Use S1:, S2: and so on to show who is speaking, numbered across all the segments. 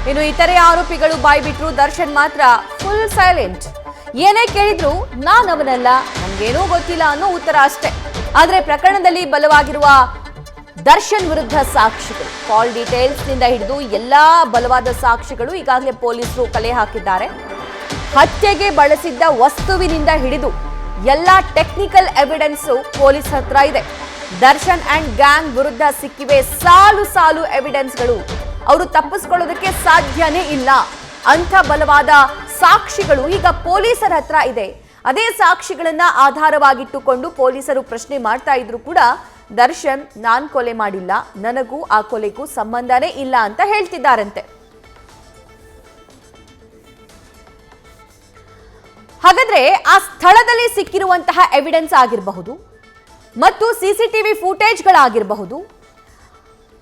S1: ಇನ್ನು ಇತರೆ ಆರೋಪಿಗಳು ಬಾಯ್ಬಿಟ್ರು, ದರ್ಶನ್ ಮಾತ್ರ ಫುಲ್ ಸೈಲೆಂಟ್. ಏನೇ ಕೇಳಿದ್ರು ನಾನು ಅವನಲ್ಲ, ನನ್ಗೇನೂ ಗೊತ್ತಿಲ್ಲ ಅನ್ನೋ ಉತ್ತರ ಅಷ್ಟೇ. ಆದ್ರೆ ಪ್ರಕರಣದಲ್ಲಿ ಬಲವಾಗಿರುವ ದರ್ಶನ್ ವಿರುದ್ಧ ಸಾಕ್ಷಿಗಳು, ಕಾಲ್ ಡೀಟೇಲ್ಸ್ ನಿಂದ ಹಿಡಿದು ಎಲ್ಲಾ ಬಲವಾದ ಸಾಕ್ಷಿಗಳು ಈಗಾಗಲೇ ಪೊಲೀಸರು ಕಲೆ ಹಾಕಿದ್ದಾರೆ. ಹತ್ಯೆಗೆ ಬಳಸಿದ್ದ ವಸ್ತುವಿನಿಂದ ಹಿಡಿದು ಎಲ್ಲಾ ಟೆಕ್ನಿಕಲ್ ಎವಿಡೆನ್ಸ್ ಪೊಲೀಸ್ ಹತ್ರ ಇದೆ. ದರ್ಶನ್ ಅಂಡ್ ಗ್ಯಾಂಗ್ ವಿರುದ್ಧ ಸಿಕ್ಕಿವೆ ಸಾಲು ಸಾಲು ಎವಿಡೆನ್ಸ್ಗಳು. ಅವರು ತಪ್ಪಿಸ್ಕೊಳ್ಳೋದಕ್ಕೆ ಸಾಧ್ಯನೇ ಇಲ್ಲ ಅಂಥ ಬಲವಾದ ಸಾಕ್ಷಿಗಳು ಈಗ ಪೊಲೀಸರ ಹತ್ರ ಇದೆ. ಅದೇ ಸಾಕ್ಷಿಗಳನ್ನ ಆಧಾರವಾಗಿಟ್ಟುಕೊಂಡು ಪೊಲೀಸರು ಪ್ರಶ್ನೆ ಮಾಡ್ತಾ ಇದ್ರು ಕೂಡ ದರ್ಶನ್ ನಾನ್ ಕೊಲೆ ಮಾಡಿಲ್ಲ, ನನಗೂ ಆ ಕೊಲೆಗೂ ಸಂಬಂಧನೇ ಇಲ್ಲ ಅಂತ ಹೇಳ್ತಿದ್ದಾರಂತೆ. ಹಾಗಾದ್ರೆ ಆ ಸ್ಥಳದಲ್ಲಿ ಸಿಕ್ಕಿರುವಂತಹ ಎವಿಡೆನ್ಸ್ ಆಗಿರಬಹುದು ಮತ್ತು ಸಿಸಿಟಿವಿ ಫುಟೇಜ್ಗಳಾಗಿರಬಹುದು,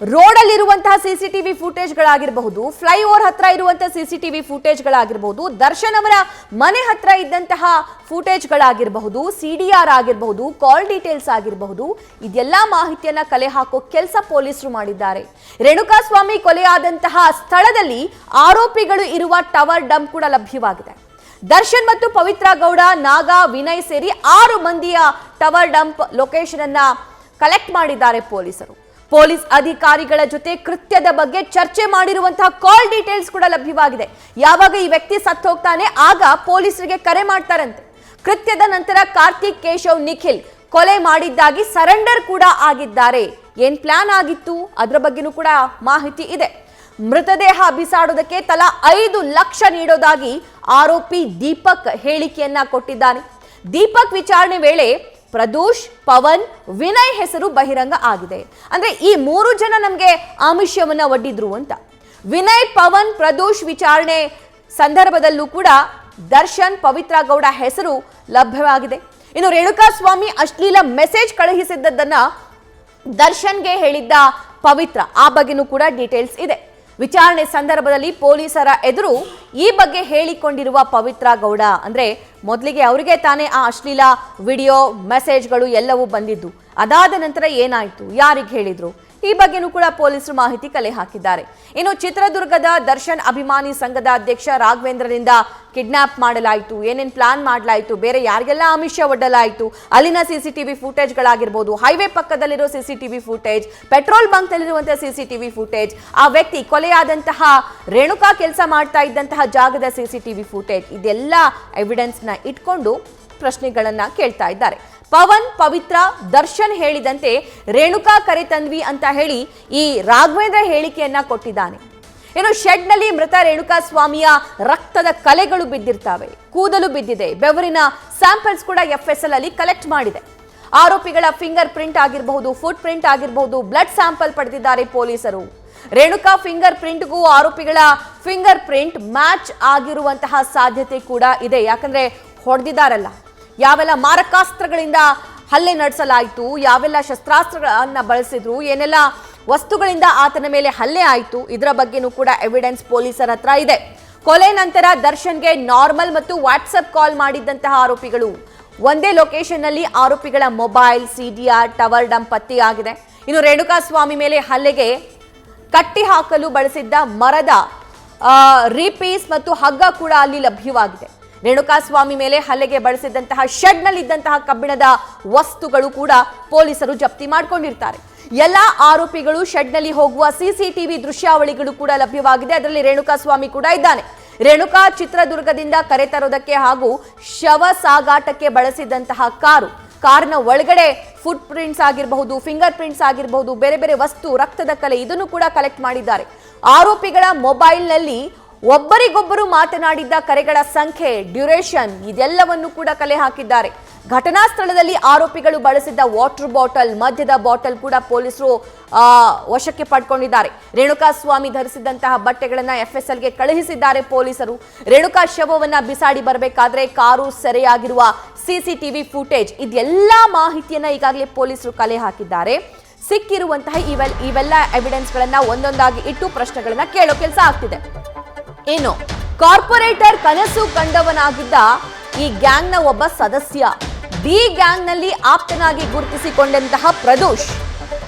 S1: ರೋಡಲ್ಲಿರುವಂತಹ ಸಿಸಿಟಿವಿ ಫುಟೇಜ್ಗಳಾಗಿರಬಹುದು, ಫ್ಲೈಓವರ್ ಹತ್ರ ಇರುವಂತಹ ಸಿಸಿಟಿವಿ ಫುಟೇಜ್ಗಳಾಗಿರಬಹುದು, ದರ್ಶನ್ ಅವರ ಮನೆ ಹತ್ರ ಇದ್ದಂತಹ ಫುಟೇಜ್ಗಳಾಗಿರಬಹುದು, ಸಿಡಿಆರ್ ಆಗಿರಬಹುದು, ಕಾಲ್ ಡೀಟೇಲ್ಸ್ ಆಗಿರಬಹುದು, ಇದೆಲ್ಲ ಮಾಹಿತಿಯನ್ನ ಕಲೆ ಹಾಕೋ ಕೆಲಸ ಪೊಲೀಸರು ಮಾಡಿದ್ದಾರೆ. ರೇಣುಕಾಸ್ವಾಮಿ ಕೊಲೆಯಾದಂತಹ ಸ್ಥಳದಲ್ಲಿ ಆರೋಪಿಗಳು ಇರುವ ಟವರ್ ಡಂಪ್ ಕೂಡ ಲಭ್ಯವಾಗಿದೆ. ದರ್ಶನ್ ಮತ್ತು ಪವಿತ್ರ ಗೌಡ, ನಾಗ, ವಿನಯ್ ಸೇರಿ 6 ಮಂದಿಯ ಟವರ್ ಡಂಪ್ ಲೊಕೇಶನ್ ಅನ್ನ ಕಲೆಕ್ಟ್ ಮಾಡಿದ್ದಾರೆ ಪೊಲೀಸರು. ಪೊಲೀಸ್ ಅಧಿಕಾರಿಗಳ ಜೊತೆ ಕೃತ್ಯದ ಬಗ್ಗೆ ಚರ್ಚೆ ಮಾಡಿರುವಂತಹ ಕಾಲ್ ಡೀಟೇಲ್ಸ್ ಕೂಡ ಲಭ್ಯವಾಗಿದೆ. ಯಾವಾಗ ಈ ವ್ಯಕ್ತಿ ಸತ್ತು ಹೋಗ್ತಾನೆ ಆಗ ಪೊಲೀಸರಿಗೆ ಕರೆ ಮಾಡ್ತಾರಂತೆ. ಕೃತ್ಯದ ನಂತರ ಕಾರ್ತಿಕ್, ಕೇಶವ್, ನಿಖಿಲ್ ಕೊಲೆ ಮಾಡಿದ್ದಾಗಿ ಸರೆಂಡರ್ ಕೂಡ ಆಗಿದ್ದಾರೆ. ಏನ್ ಪ್ಲಾನ್ ಆಗಿತ್ತು ಅದರ ಬಗ್ಗೆನೂ ಕೂಡ ಮಾಹಿತಿ ಇದೆ. ಮೃತದೇಹ ಬಿಸಾಡೋದಕ್ಕೆ ತಲಾ 5 ಲಕ್ಷ ನೀಡೋದಾಗಿ ಆರೋಪಿ ದೀಪಕ್ ಹೇಳಿಕೆಯನ್ನ ಕೊಟ್ಟಿದ್ದಾನೆ. ದೀಪಕ್ ವಿಚಾರಣೆ ವೇಳೆ ಪ್ರದೋಷ್, ಪವನ್, ವಿನಯ್ ಹೆಸರು ಬಹಿರಂಗ ಆಗಿದೆ. ಅಂದ್ರೆ ಈ 3 ಜನ ನಮಗೆ ಆಮಿಷವನ್ನ ಒಡ್ಡಿದ್ರು ಅಂತ. ವಿನಯ್, ಪವನ್, ಪ್ರದೋಷ್ ವಿಚಾರಣೆ ಸಂದರ್ಭದಲ್ಲೂ ಕೂಡ ದರ್ಶನ್, ಪವಿತ್ರ ಗೌಡ ಹೆಸರು ಲಭ್ಯವಾಗಿದೆ. ಇನ್ನು ರೇಣುಕಾಸ್ವಾಮಿ ಅಶ್ಲೀಲ ಮೆಸೇಜ್ ಕಳುಹಿಸಿದ್ದನ್ನ ದರ್ಶನ್ಗೆ ಹೇಳಿದ್ದ ಪವಿತ್ರ, ಆ ಬಗ್ಗೆನೂ ಕೂಡ ಡೀಟೇಲ್ಸ್ ಇದೆ. ವಿಚಾರಣೆ ಸಂದರ್ಭದಲ್ಲಿ ಪೊಲೀಸರ ಎದುರು ಈ ಬಗ್ಗೆ ಹೇಳಿಕೊಂಡಿರುವ ಪವಿತ್ರ ಗೌಡ, ಅಂದ್ರೆ ಮೊದಲಿಗೆ ಅವರಿಗೆ ತಾನೇ ಆ ಅಶ್ಲೀಲ ವಿಡಿಯೋ, ಮೆಸೇಜ್ಗಳು ಎಲ್ಲವೂ ಬಂದಿದ್ದು. ಅದಾದ ನಂತರ ಏನಾಯ್ತು, ಯಾರಿಗೆ ಹೇಳಿದ್ರು, ಈ ಬಗ್ಗೆನೂ ಕೂಡ ಪೊಲೀಸರು ಮಾಹಿತಿ ಕಲೆ ಹಾಕಿದ್ದಾರೆ. ಇನ್ನು ಚಿತ್ರದುರ್ಗದ ದರ್ಶನ್ ಅಭಿಮಾನಿ ಸಂಘದ ಅಧ್ಯಕ್ಷ ರಾಘವೇಂದ್ರನಿಂದ ಕಿಡ್ನಾಪ್ ಮಾಡಲಾಯಿತು, ಏನೇನ್ ಪ್ಲಾನ್ ಮಾಡಲಾಯಿತು, ಬೇರೆ ಯಾರಿಗೆಲ್ಲ ಆಮಿಷ ಒಡ್ಡಲಾಯಿತು, ಅಲ್ಲಿನ ಸಿಸಿಟಿವಿ ಫುಟೇಜ್ಗಳಾಗಿರ್ಬೋದು, ಹೈವೇ ಪಕ್ಕದಲ್ಲಿರೋ ಸಿಸಿಟಿವಿ ಫುಟೇಜ್, ಪೆಟ್ರೋಲ್ ಬಂಕ್ ನಲ್ಲಿರುವಂತಹ ಸಿಸಿಟಿವಿ ಫುಟೇಜ್, ಆ ವ್ಯಕ್ತಿ ಕೊಲೆಯಾದಂತಹ ರೇಣುಕಾ ಕೆಲಸ ಮಾಡ್ತಾ ಇದ್ದಂತಹ ಜಾಗದ ಸಿಸಿಟಿವಿ ಫುಟೇಜ್, ಇದೆಲ್ಲ ಎವಿಡೆನ್ಸ್ ನ ಇಟ್ಕೊಂಡು ಪ್ರಶ್ನೆಗಳನ್ನ ಕೇಳ್ತಾ ಇದ್ದಾರೆ. ಪವನ್, ಪವಿತ್ರ, ದರ್ಶನ್ ಹೇಳಿದಂತೆ ರೇಣುಕಾ ಕರೆ ತಂದ್ವಿ ಅಂತ ಹೇಳಿ ಈ ರಾಘವೇಂದ್ರ ಹೇಳಿಕೆಯನ್ನ ಕೊಟ್ಟಿದ್ದಾನೆ. ಇನ್ನು ಶೆಡ್ ನಲ್ಲಿ ಮೃತ ರೇಣುಕಾ ಸ್ವಾಮಿಯ ರಕ್ತದ ಕಲೆಗಳು ಬಿದ್ದಿರ್ತವೆ, ಕೂದಲು ಬಿದ್ದಿದೆ, ಬೆವರಿನ ಸ್ಯಾಂಪಲ್ಸ್ ಕೂಡ FSL ಅಲ್ಲಿ ಕಲೆಕ್ಟ್ ಮಾಡಿದೆ. ಆರೋಪಿಗಳ ಫಿಂಗರ್ ಪ್ರಿಂಟ್ ಆಗಿರಬಹುದು, ಫುಟ್ ಪ್ರಿಂಟ್ ಆಗಿರಬಹುದು, ಬ್ಲಡ್ ಸ್ಯಾಂಪಲ್ ಪಡೆದಿದ್ದಾರೆ ಪೊಲೀಸರು. ರೇಣುಕಾ ಫಿಂಗರ್ ಪ್ರಿಂಟ್ಗೂ ಆರೋಪಿಗಳ ಫಿಂಗರ್ ಪ್ರಿಂಟ್ ಮ್ಯಾಚ್ ಆಗಿರುವಂತಹ ಸಾಧ್ಯತೆ ಕೂಡ ಇದೆ. ಯಾಕಂದ್ರೆ ಹೊಡೆದಿದ್ದಾರಲ್ಲ, ಯಾವೆಲ್ಲ ಮಾರಕಾಸ್ತ್ರಗಳಿಂದ ಹಲ್ಲೆ ನಡೆಸಲಾಯಿತು, ಯಾವೆಲ್ಲ ಶಸ್ತ್ರಾಸ್ತ್ರಗಳನ್ನ ಬಳಸಿದ್ರು, ಏನೆಲ್ಲ ವಸ್ತುಗಳಿಂದ ಆತನ ಮೇಲೆ ಹಲ್ಲೆ ಆಯಿತು, ಇದರ ಬಗ್ಗೆನೂ ಕೂಡ ಎವಿಡೆನ್ಸ್ ಪೊಲೀಸರ ಹತ್ರ ಇದೆ. ಕೊಲೆ ನಂತರ ದರ್ಶನ್ಗೆ ನಾರ್ಮಲ್ ಮತ್ತು ವಾಟ್ಸಪ್ ಕಾಲ್ ಮಾಡಿದ್ದಂತಹ ಆರೋಪಿಗಳು, ಒಂದೇ ಲೊಕೇಶನ್ ನಲ್ಲಿ ಆರೋಪಿಗಳ ಮೊಬೈಲ್, ಸಿಡಿಆರ್, ಟವರ್ ಡಂಪ್ ಪತ್ತೆಯಾಗಿದೆ. ಇನ್ನು ರೇಣುಕಾಸ್ವಾಮಿ ಮೇಲೆ ಹಲ್ಲೆಗೆ ಕಟ್ಟಿ ಹಾಕಲು ಬಳಸಿದ್ದ ಮರದ ರೀಪೀಸ್ ಮತ್ತು ಹಗ್ಗ ಕೂಡ ಅಲ್ಲಿ ಲಭ್ಯವಾಗಿದೆ. ರೇಣುಕಾಸ್ವಾಮಿ ಮೇಲೆ ಹಲ್ಲೆಗೆ ಬಳಸಿದಂತಹ ಶೆಡ್ ನಲ್ಲಿ ಇದ್ದಂತಹ ಕಬ್ಬಿಣದ ವಸ್ತುಗಳು ಕೂಡ ಪೊಲೀಸರು ಜಪ್ತಿ ಮಾಡಿಕೊಂಡಿರ್ತಾರೆ. ಎಲ್ಲಾ ಆರೋಪಿಗಳು ಶೆಡ್ ನಲ್ಲಿ ಹೋಗುವ ಸಿಸಿಟಿವಿ ದೃಶ್ಯಾವಳಿಗಳು ಕೂಡ ಲಭ್ಯವಾಗಿದೆ. ಅದರಲ್ಲಿ ರೇಣುಕಾಸ್ವಾಮಿ ಕೂಡ ಇದ್ದಾನೆ. ರೇಣುಕಾ ಚಿತ್ರದುರ್ಗದಿಂದ ಕರೆ ತರೋದಕ್ಕೆ ಹಾಗೂ ಶವ ಸಾಗಾಟಕ್ಕೆ ಬಳಸಿದಂತಹ ಕಾರಿನ ಒಳಗಡೆ ಫುಟ್ ಪ್ರಿಂಟ್ಸ್ ಆಗಿರಬಹುದು, ಫಿಂಗರ್ ಪ್ರಿಂಟ್ಸ್ ಆಗಿರಬಹುದು, ಬೇರೆ ಬೇರೆ ವಸ್ತು, ರಕ್ತದ ಕಲೆ, ಇದನ್ನು ಕೂಡ ಕಲೆಕ್ಟ್ ಮಾಡಿದ್ದಾರೆ. ಆರೋಪಿಗಳ ಮೊಬೈಲ್ನಲ್ಲಿ ಒಬ್ಬರಿಗೊಬ್ಬರು ಮಾತನಾಡಿದ್ದ ಕರೆಗಳ ಸಂಖ್ಯೆ, ಡ್ಯೂರೇಷನ್, ಇದೆಲ್ಲವನ್ನು ಕೂಡ ಕಲೆ ಹಾಕಿದ್ದಾರೆ. ಘಟನಾ ಸ್ಥಳದಲ್ಲಿ ಆರೋಪಿಗಳು ಬಳಸಿದ್ದ ವಾಟರ್ ಬಾಟಲ್, ಮದ್ಯದ ಬಾಟಲ್ ಕೂಡ ಪೊಲೀಸರು ವಶಕ್ಕೆ ಪಡ್ಕೊಂಡಿದ್ದಾರೆ. ರೇಣುಕಾಸ್ವಾಮಿ ಧರಿಸಿದಂತಹ ಬಟ್ಟೆಗಳನ್ನ FSLಗೆ ಕಳುಹಿಸಿದ್ದಾರೆ ಪೊಲೀಸರು. ರೇಣುಕಾ ಶವವನ್ನ ಬಿಸಾಡಿ ಬರಬೇಕಾದ್ರೆ ಕಾರು ಸೆರೆಯಾಗಿರುವ ಸಿಸಿಟಿವಿ ಫುಟೇಜ್, ಇದೆಲ್ಲ ಮಾಹಿತಿಯನ್ನ ಈಗಾಗಲೇ ಪೊಲೀಸರು ಕಲೆ ಹಾಕಿದ್ದಾರೆ. ಸಿಕ್ಕಿರುವಂತಹ ಇವೆಲ್ಲ ಎವಿಡೆನ್ಸ್ ಗಳನ್ನ ಒಂದೊಂದಾಗಿ ಇಟ್ಟು ಪ್ರಶ್ನೆಗಳನ್ನ ಕೇಳೋ ಕೆಲಸ ಆಗ್ತಿದೆ. ಇನ್ನು ಕಾರ್ಪೊರೇಟರ್ ಕನಸು ಕಂಡವನಾಗಿದ್ದ ಈ ಗ್ಯಾಂಗ್ನ ಒಬ್ಬ ಸದಸ್ಯ, ಬಿ ಗ್ಯಾಂಗ್ನಲ್ಲಿ ಆಪ್ತನಾಗಿ ಗುರುತಿಸಿಕೊಂಡಂತಹ ಪ್ರದೋಷ್,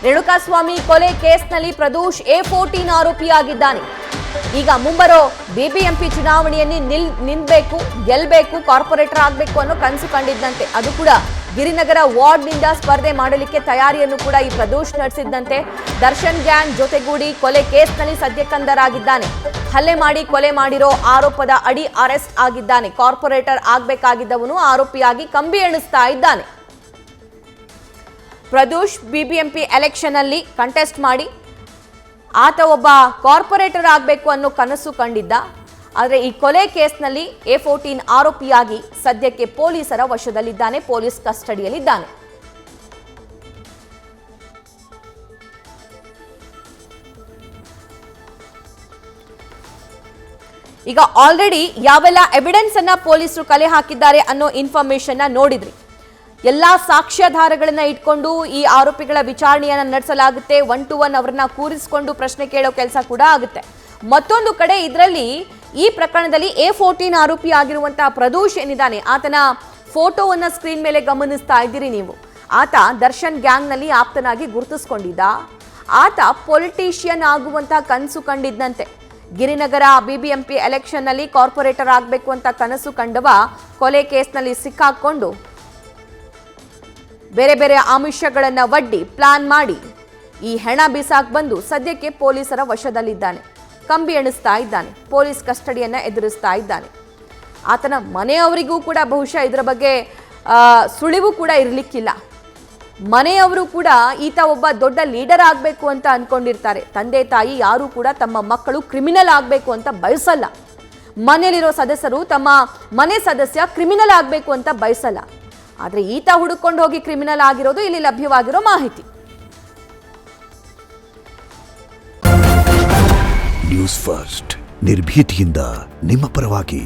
S1: ರೇಣುಕಾಸ್ವಾಮಿ ಕೊಲೆ ಕೇಸ್ನಲ್ಲಿ ಪ್ರದೋಷ್ A14 ಆರೋಪಿಯಾಗಿದ್ದಾನೆ. ಈಗ ಮುಂಬರೋ ಬಿಬಿಎಂಪಿ ಚುನಾವಣೆಯಲ್ಲಿ ನಿಲ್ಬೇಕು, ಗೆಲ್ಬೇಕು, ಕಾರ್ಪೊರೇಟರ್ ಆಗಬೇಕು ಅನ್ನೋ ಕನಸು ಕಂಡಿದ್ದಂತೆ. ಅದು ಕೂಡ ಗಿರಿನಗರ ವಾರ್ಡ್ನಿಂದ ಸ್ಪರ್ಧೆ ಮಾಡಲಿಕ್ಕೆ ತಯಾರಿಯನ್ನು ಕೂಡ ಈ ಪ್ರದೋಷ್ ನಡೆಸಿದ್ದಂತೆ. ದರ್ಶನ್ ಗ್ಯಾಂಗ್ ಜೊತೆಗೂಡಿ ಕೊಲೆ ಕೇಸ್ನಲ್ಲಿ ಸದ್ಯಕ್ಕಂದರಾಗಿದ್ದಾನೆ. ಹಲ್ಲೆ ಮಾಡಿ ಕೊಲೆ ಮಾಡಿರೋ ಆರೋಪದ ಅಡಿ ಅರೆಸ್ಟ್ ಆಗಿದ್ದಾನೆ. ಕಾರ್ಪೊರೇಟರ್ ಆಗಬೇಕಾಗಿದ್ದವನು ಆರೋಪಿಯಾಗಿ ಕಂಬಿ ಎಣಿಸ್ತಾ ಇದ್ದಾನೆ. ಪ್ರದೋಷ್ ಬಿಬಿಎಂಪಿ ಎಲೆಕ್ಷನ್ ಅಲ್ಲಿ ಕಂಟೆಸ್ಟ್ ಮಾಡಿ ಆತ ಒಬ್ಬ ಕಾರ್ಪೊರೇಟರ್ ಆಗಬೇಕು ಅನ್ನೋ ಕನಸು ಕಂಡಿದ್ದ. ಆದರೆ ಈ ಕೊಲೆ ಕೇಸ್ನಲ್ಲಿ A14 ಆರೋಪಿಯಾಗಿ ಸದ್ಯಕ್ಕೆ ಪೊಲೀಸರ ವಶದಲ್ಲಿದ್ದಾನೆ, ಪೊಲೀಸ್ ಕಸ್ಟಡಿಯಲ್ಲಿದ್ದಾನೆ. ಈಗ ಆಲ್ರೆಡಿ ಯಾವೆಲ್ಲ ಎವಿಡೆನ್ಸ್ ಅನ್ನ ಪೊಲೀಸರು ಕಲೆ ಹಾಕಿದ್ದಾರೆ ಅನ್ನೋ ಇನ್ಫಾರ್ಮೇಶನ್ ನೋಡಿದ್ರಿ. ಎಲ್ಲಾ ಸಾಕ್ಷ್ಯಾಧಾರಗಳನ್ನ ಇಟ್ಕೊಂಡು ಈ ಆರೋಪಿಗಳ ವಿಚಾರಣೆಯನ್ನ ನಡೆಸಲಾಗುತ್ತೆ. 1 to 1 ಅವರನ್ನ ಕೂರಿಸಿಕೊಂಡು ಪ್ರಶ್ನೆ ಕೇಳೋ ಕೆಲಸ ಕೂಡ ಆಗುತ್ತೆ. ಮತ್ತೊಂದು ಕಡೆ ಇದರಲ್ಲಿ ಈ ಪ್ರಕರಣದಲ್ಲಿ A14 ಆರೋಪಿ ಆಗಿರುವಂತಹ ಪ್ರದೋಷ್ ಏನಿದ್ದಾನೆ, ಆತನ ಫೋಟೋವನ್ನ ಸ್ಕ್ರೀನ್ ಮೇಲೆ ಗಮನಿಸ್ತಾ ಇದ್ದೀರಿ ನೀವು. ಆತ ದರ್ಶನ್ ಗ್ಯಾಂಗ್ನಲ್ಲಿ ಆಪ್ತನಾಗಿ ಗುರುತಿಸ್ಕೊಂಡಿದ್ದ. ಆತ ಪೊಲಿಟಿಷಿಯನ್ ಆಗುವಂತಹ ಕನಸು ಕಂಡಿದ್ದಂತೆ. ಗಿರಿನಗರ ಬಿಬಿಎಂಪಿ ಎಲೆಕ್ಷನ್ ನಲ್ಲಿ ಕಾರ್ಪೊರೇಟರ್ ಆಗಬೇಕು ಅಂತ ಕನಸು ಕಂಡವ ಕೊಲೆ ಕೇಸ್ನಲ್ಲಿ ಸಿಕ್ಕಾಕೊಂಡು ಬೇರೆ ಬೇರೆ ಆಮಿಷಗಳನ್ನ ಒಡ್ಡಿ ಪ್ಲಾನ್ ಮಾಡಿ ಈ ಹೆಣ ಬಿಸಾಕ್ ಬಂದು ಸದ್ಯಕ್ಕೆ ಪೊಲೀಸರ ವಶದಲ್ಲಿದ್ದಾನೆ. ಕಂಬಿ ಎಣಿಸ್ತಾ ಇದ್ದಾನೆ, ಪೊಲೀಸ್ ಕಸ್ಟಡಿಯನ್ನ ಎದುರಿಸ್ತಾ ಇದ್ದಾನೆ. ಆತನ ಮನೆಯವರಿಗೂ ಕೂಡ ಬಹುಶಃ ಇದರ ಬಗ್ಗೆ ಸುಳಿವು ಕೂಡ ಇರಲಿಕ್ಕಿಲ್ಲ. ಮನೆಯವರು ಕೂಡ ಈತ ಒಬ್ಬ ದೊಡ್ಡ ಲೀಡರ್ ಆಗಬೇಕು ಅಂತ ಅನ್ಕೊಂಡಿರ್ತಾರೆ. ತಂದೆ ತಾಯಿ ಯಾರು ಕೂಡ ತಮ್ಮ ಮಕ್ಕಳು ಕ್ರಿಮಿನಲ್ ಆಗಬೇಕು ಅಂತ ಬಯಸಲ್ಲ. ಮನೆಯಲ್ಲಿರೋ ಸದಸ್ಯರು ತಮ್ಮ ಮನೆ ಸದಸ್ಯ ಕ್ರಿಮಿನಲ್ ಆಗಬೇಕು ಅಂತ ಬಯಸಲ್ಲ. ಆದರೆ ಈತ ಹುಡುಕೊಂಡು ಹೋಗಿ ಕ್ರಿಮಿನಲ್ ಆಗಿರೋದು ಇಲ್ಲಿ ಲಭ್ಯವಾಗಿರೋ ಮಾಹಿತಿ.
S2: ನ್ಯೂಸ್ ಫಸ್ಟ್ ನಿರ್ಭೀತಿಯಿಂದ ನಿಮ್ಮ ಪರವಾಗಿ.